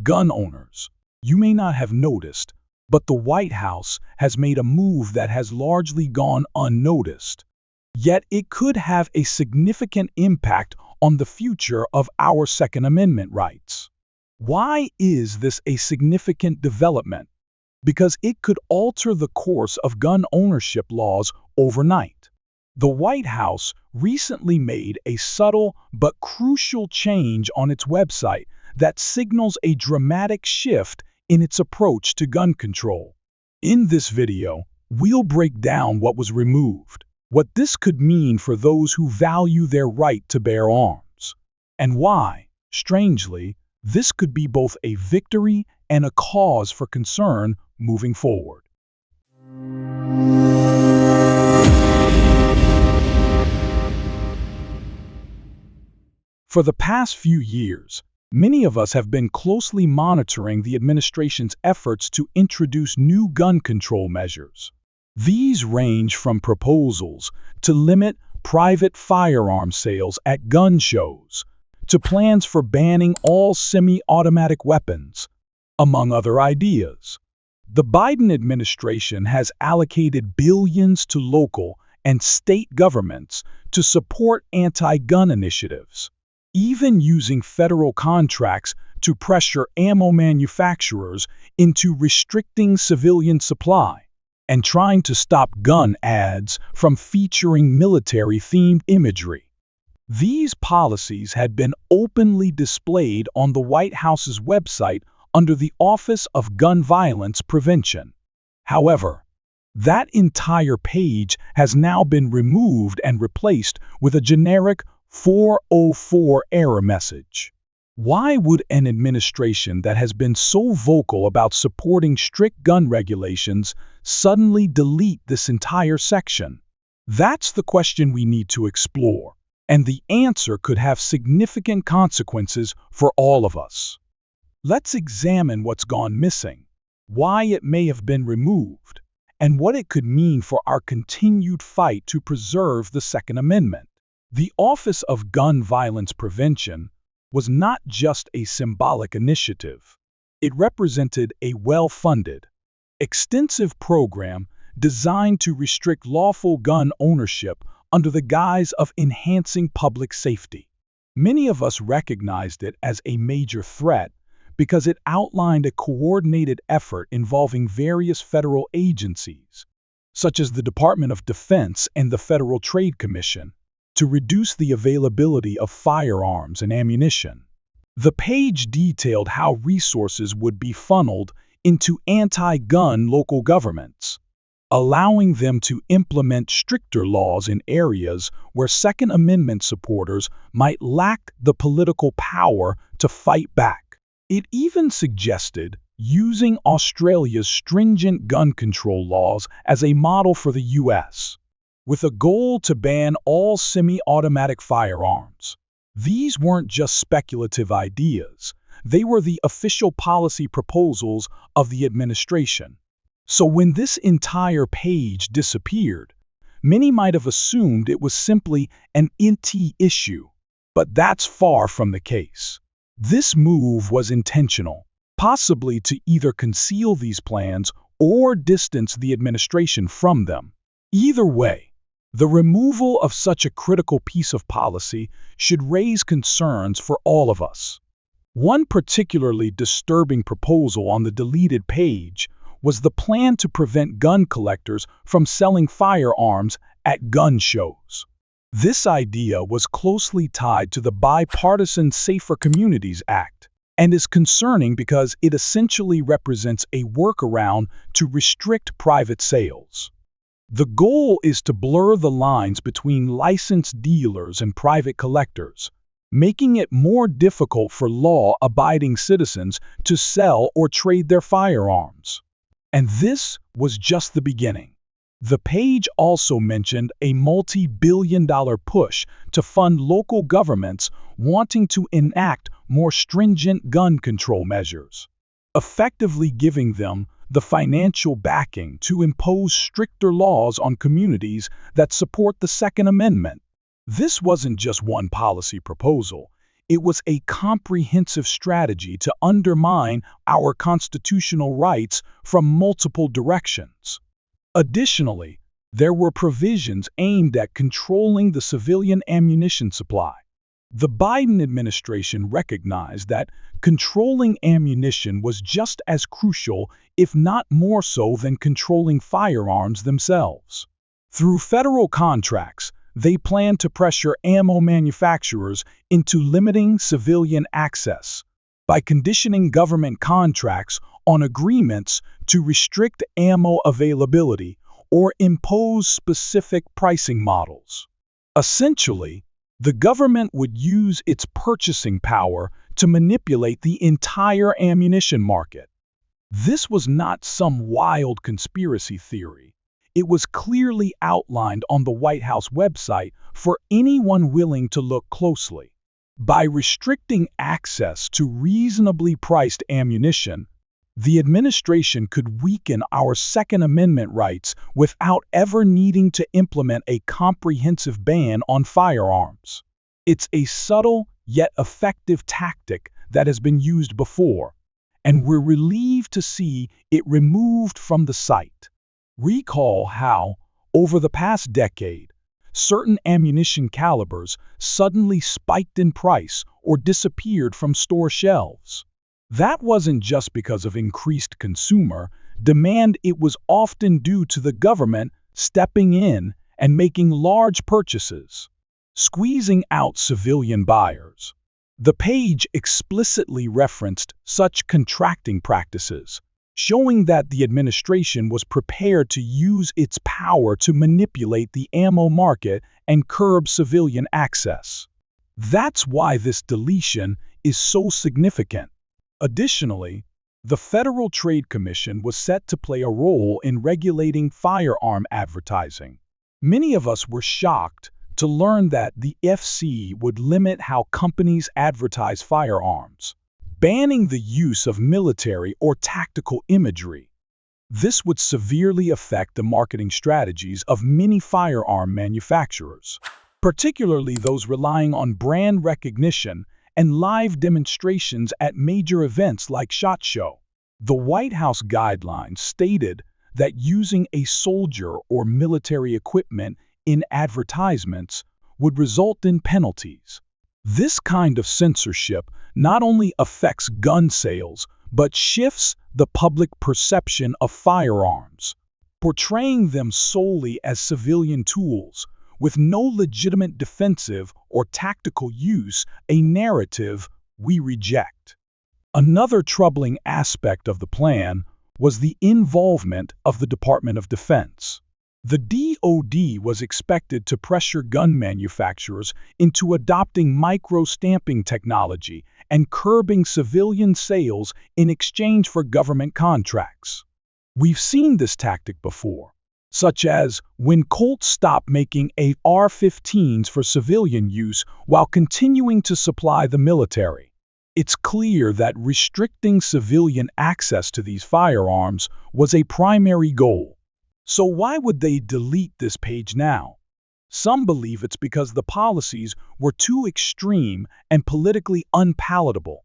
gun owners, you may not have noticed, but the White House has made a move that has largely gone unnoticed. Yet it could have a significant impact on the future of our Second Amendment rights. Why is this a significant development? Because it could alter the course of gun ownership laws overnight. The White House recently made a subtle but crucial change on its website that signals a dramatic shift in its approach to gun control. In this video, we'll break down what was removed, what this could mean for those who value their right to bear arms, and why, strangely, this could be both a victory and a cause for concern moving forward. For the past few years, many of us have been closely monitoring the administration's efforts to introduce new gun control measures. These range from proposals to limit private firearm sales at gun shows, to plans for banning all semi-automatic weapons, among other ideas. The Biden administration has allocated billions to local and state governments to support anti-gun initiatives, even using federal contracts to pressure ammo manufacturers into restricting civilian supply and trying to stop gun ads from featuring military-themed imagery. These policies had been openly displayed on the White House's website under the Office of Gun Violence Prevention. However, that entire page has now been removed and replaced with a generic 404 error message. Why would an administration that has been so vocal about supporting strict gun regulations suddenly delete this entire section? That's the question we need to explore, and the answer could have significant consequences for all of us. Let's examine what's gone missing, why it may have been removed, and what it could mean for our continued fight to preserve the Second Amendment. The Office of Gun Violence Prevention was not just a symbolic initiative. It represented a well-funded, extensive program designed to restrict lawful gun ownership under the guise of enhancing public safety. Many of us recognized it as a major threat because it outlined a coordinated effort involving various federal agencies, such as the Department of Defense and the Federal Trade Commission, to reduce the availability of firearms and ammunition. The page detailed how resources would be funneled into anti-gun local governments, allowing them to implement stricter laws in areas where Second Amendment supporters might lack the political power to fight back. It even suggested using Australia's stringent gun control laws as a model for the US, with a goal to ban all semi-automatic firearms. These weren't just speculative ideas. They were the official policy proposals of the administration. So when this entire page disappeared, many might have assumed it was simply an NT issue, but that's far from the case. This move was intentional, possibly to either conceal these plans or distance the administration from them. Either way, the removal of such a critical piece of policy should raise concerns for all of us. One particularly disturbing proposal on the deleted page was the plan to prevent gun collectors from selling firearms at gun shows. This idea was closely tied to the bipartisan Safer Communities Act and is concerning because it essentially represents a workaround to restrict private sales. The goal is to blur the lines between licensed dealers and private collectors, making it more difficult for law-abiding citizens to sell or trade their firearms. And this was just the beginning. The page also mentioned a multi-billion-dollar push to fund local governments wanting to enact more stringent gun control measures, effectively giving them the financial backing to impose stricter laws on communities that support the Second Amendment. This wasn't just one policy proposal. It was a comprehensive strategy to undermine our constitutional rights from multiple directions. Additionally, there were provisions aimed at controlling the civilian ammunition supply. The Biden administration recognized that controlling ammunition was just as crucial, if not more so, than controlling firearms themselves. Through federal contracts, they planned to pressure ammo manufacturers into limiting civilian access by conditioning government contracts on agreements to restrict ammo availability or impose specific pricing models. Essentially, the government would use its purchasing power to manipulate the entire ammunition market. This was not some wild conspiracy theory. It was clearly outlined on the White House website for anyone willing to look closely. By restricting access to reasonably priced ammunition, the administration could weaken our Second Amendment rights without ever needing to implement a comprehensive ban on firearms. It's a subtle yet effective tactic that has been used before, and we're relieved to see it removed from the site. Recall how, over the past decade, certain ammunition calibers suddenly spiked in price or disappeared from store shelves. That wasn't just because of increased consumer demand, it was often due to the government stepping in and making large purchases, squeezing out civilian buyers. The page explicitly referenced such contracting practices, showing that the administration was prepared to use its power to manipulate the ammo market and curb civilian access. That's why this deletion is so significant. Additionally, the Federal Trade Commission was set to play a role in regulating firearm advertising. Many of us were shocked to learn that the FC would limit how companies advertise firearms, banning the use of military or tactical imagery. This would severely affect the marketing strategies of many firearm manufacturers, particularly those relying on brand recognition and live demonstrations at major events like SHOT Show. The White House guidelines stated that using a soldier or military equipment in advertisements would result in penalties. This kind of censorship not only affects gun sales, but shifts the public perception of firearms, portraying them solely as civilian tools with no legitimate defensive or tactical use, a narrative we reject. Another troubling aspect of the plan was the involvement of the Department of Defense. The DoD was expected to pressure gun manufacturers into adopting micro-stamping technology and curbing civilian sales in exchange for government contracts. We've seen this tactic before, such as when Colt stopped making AR-15s for civilian use while continuing to supply the military. It's clear that restricting civilian access to these firearms was a primary goal. So why would they delete this page now? Some believe it's because the policies were too extreme and politically unpalatable,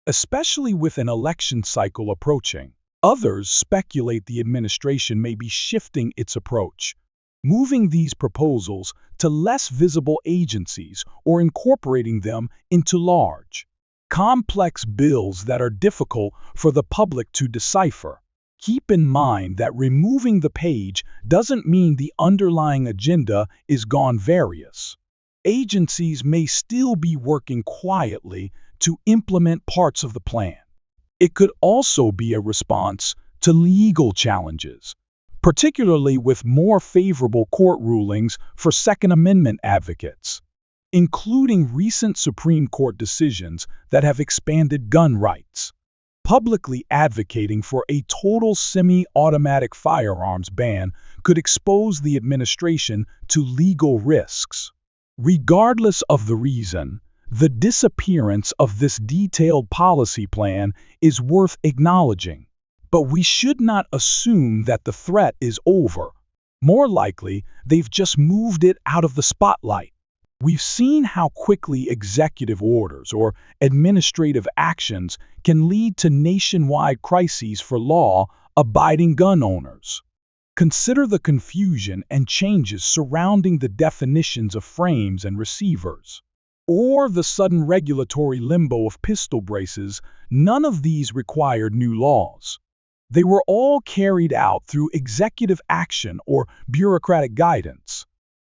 especially with an election cycle approaching. Others speculate the administration may be shifting its approach, moving these proposals to less visible agencies or incorporating them into large, complex bills that are difficult for the public to decipher. Keep in mind that removing the page doesn't mean the underlying agenda is gone various. Agencies may still be working quietly to implement parts of the plan. It could also be a response to legal challenges, particularly with more favorable court rulings for Second Amendment advocates, including recent Supreme Court decisions that have expanded gun rights. Publicly advocating for a total semi-automatic firearms ban could expose the administration to legal risks. Regardless of the reason, the disappearance of this detailed policy plan is worth acknowledging. But we should not assume that the threat is over. More likely, they've just moved it out of the spotlight. We've seen how quickly executive orders or administrative actions can lead to nationwide crises for law-abiding gun owners. Consider the confusion and changes surrounding the definitions of frames and receivers, or the sudden regulatory limbo of pistol braces. None of these required new laws. They were all carried out through executive action or bureaucratic guidance.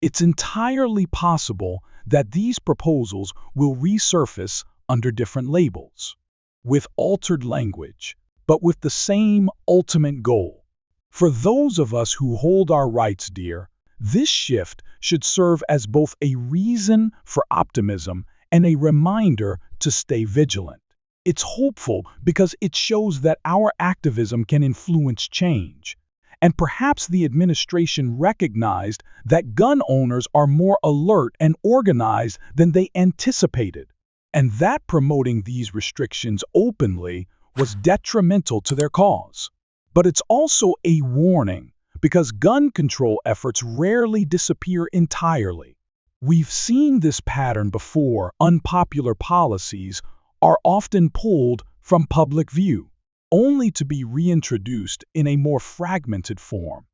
It's entirely possible that these proposals will resurface under different labels, with altered language, but with the same ultimate goal. For those of us who hold our rights dear, this shift should serve as both a reason for optimism and a reminder to stay vigilant. It's hopeful because it shows that our activism can influence change. And perhaps the administration recognized that gun owners are more alert and organized than they anticipated, and that promoting these restrictions openly was detrimental to their cause. But it's also a warning, because gun control efforts rarely disappear entirely. We've seen this pattern before. Unpopular policies are often pulled from public view, only to be reintroduced in a more fragmented form,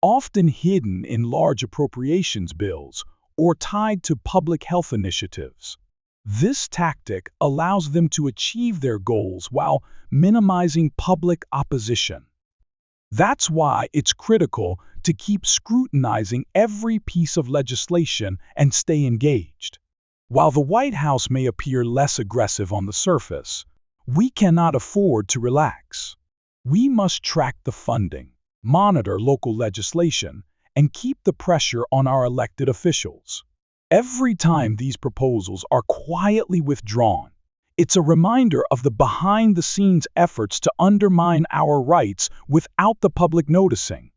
often hidden in large appropriations bills or tied to public health initiatives. This tactic allows them to achieve their goals while minimizing public opposition. That's why it's critical to keep scrutinizing every piece of legislation and stay engaged. While the White House may appear less aggressive on the surface, we cannot afford to relax. We must track the funding, monitor local legislation, and keep the pressure on our elected officials. Every time these proposals are quietly withdrawn, it's a reminder of the behind-the-scenes efforts to undermine our rights without the public noticing.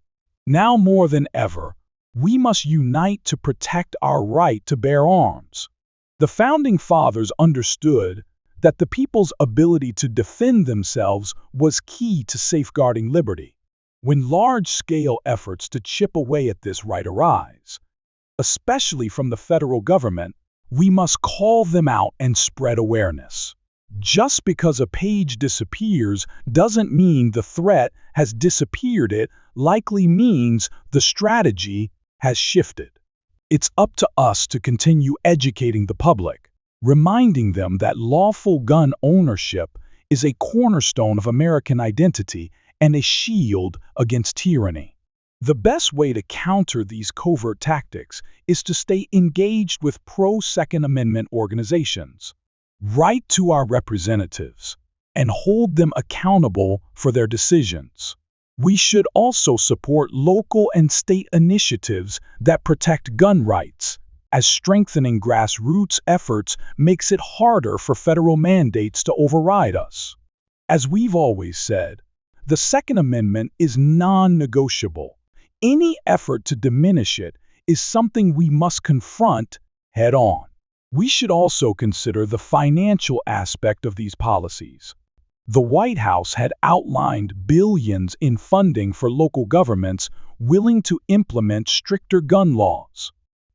Now more than ever, we must unite to protect our right to bear arms. The Founding Fathers understood that the people's ability to defend themselves was key to safeguarding liberty. When large-scale efforts to chip away at this right arise, especially from the federal government, we must call them out and spread awareness. Just because a page disappears doesn't mean the threat has disappeared. It likely means the strategy has shifted. It's up to us to continue educating the public, reminding them that lawful gun ownership is a cornerstone of American identity and a shield against tyranny. The best way to counter these covert tactics is to stay engaged with pro-Second Amendment organizations, write to our representatives, and hold them accountable for their decisions. We should also support local and state initiatives that protect gun rights, as strengthening grassroots efforts makes it harder for federal mandates to override us. As we've always said, the Second Amendment is non-negotiable. Any effort to diminish it is something we must confront head-on. We should also consider the financial aspect of these policies. The White House had outlined billions in funding for local governments willing to implement stricter gun laws.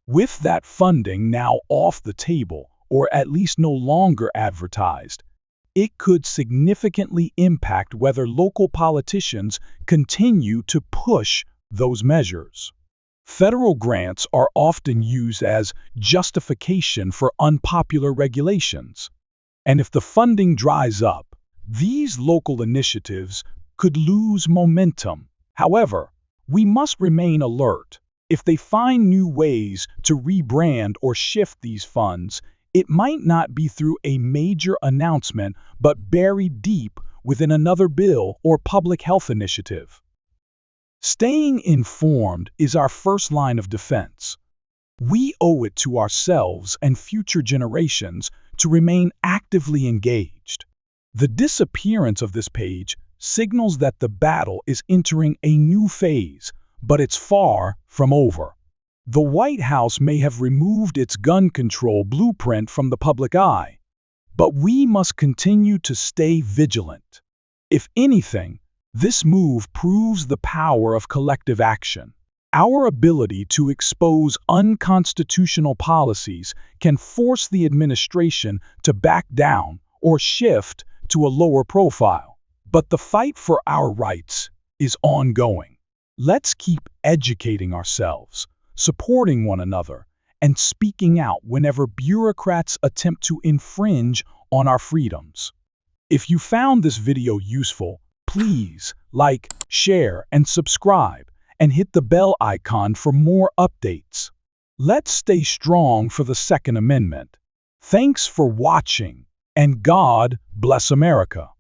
With that funding now off the table, or at least no longer advertised, it could significantly impact whether local politicians continue to push those measures. Federal grants are often used as justification for unpopular regulations, and if the funding dries up, these local initiatives could lose momentum. However, we must remain alert. If they find new ways to rebrand or shift these funds, it might not be through a major announcement but buried deep within another bill or public health initiative. Staying informed is our first line of defense. We owe it to ourselves and future generations to remain actively engaged. The disappearance of this page signals that the battle is entering a new phase, but it's far from over. The White House may have removed its gun control blueprint from the public eye, but we must continue to stay vigilant. If anything, this move proves the power of collective action. Our ability to expose unconstitutional policies can force the administration to back down or shift to a lower profile. But the fight for our rights is ongoing. Let's keep educating ourselves, supporting one another, and speaking out whenever bureaucrats attempt to infringe on our freedoms. If you found this video useful, please like, share, and subscribe, and hit the bell icon for more updates. Let's stay strong for the Second Amendment. Thanks for watching, and God bless America.